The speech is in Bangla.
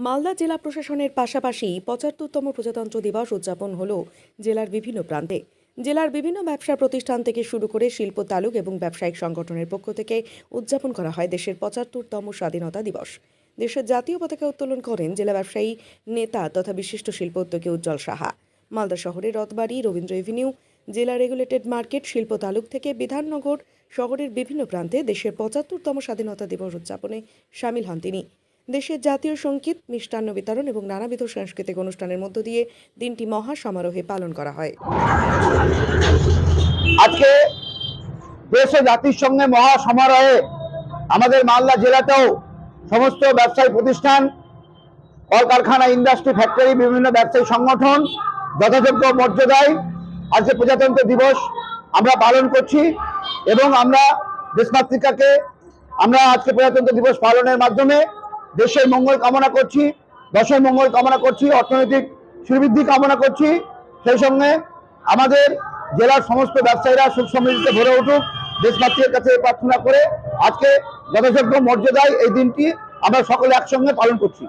মালদা জেলা প্রশাসনের পাশাপাশি ৭৫তম প্রজাতন্ত্র দিবস উদযাপন হলো জেলার বিভিন্ন প্রান্তে। জেলার বিভিন্ন ব্যবসা প্রতিষ্ঠান থেকে শুরু করে শিল্প তালুক এবং ব্যবসায়িক সংগঠনের পক্ষ থেকে উদযাপন করা হয় দেশের ৭৫তম স্বাধীনতা দিবস। দেশের জাতীয় পতাকা উত্তোলন করেন জেলা ব্যবসায়ী নেতা তথা বিশিষ্ট শিল্প উদ্যোগী উজ্জ্বল সাহা। মালদা শহরের রথবাড়ি, রবীন্দ্র এভিনিউ, জেলা রেগুলেটেড মার্কেট, শিল্প তালুক থেকে বিধাননগর শহরের বিভিন্ন প্রান্তে দেশের ৭৫তম স্বাধীনতা দিবস উদযাপনে সামিল হন তিনি। দেশের জাতীয় সঙ্গীত, মিষ্টান্ন বিতরণ এবং নানাবিধ সাংস্কৃতিক অনুষ্ঠানের মধ্য দিয়ে দিনটি মহা সমারোহে পালন করা হয়। আজকে দেশ ও জাতির সঙ্গে মহা সমারোহে আমাদের মালদা জেলাতেও সমস্ত ব্যবসায়ী প্রতিষ্ঠান, কলকারখানা, ইন্ডাস্ট্রি, ফ্যাক্টরি, বিভিন্ন ব্যবসায়ী সংগঠন যথাযোগ্য মর্যাদায় আজকে প্রজাতন্ত্র দিবস আমরা পালন করছি এবং আমরা দেশমাতৃকাকে আমরা আজকে প্রজাতন্ত্র দিবস পালনের মাধ্যমে দেশের মঙ্গল কামনা করছি, দেশের মঙ্গল কামনা করছি, অর্থনৈতিক শ্রীবৃদ্ধি কামনা করছি। সেই সঙ্গে আমাদের জেলার সমস্ত ব্যবসায়ীরা সুখ সমৃদ্ধিতে ভরে উঠুক দেশমাতৃকের কাছে প্রার্থনা করে আজকে যথাযোগ্য মর্যাদায় এই দিনটি আমরা সকলে একসঙ্গে পালন করছি।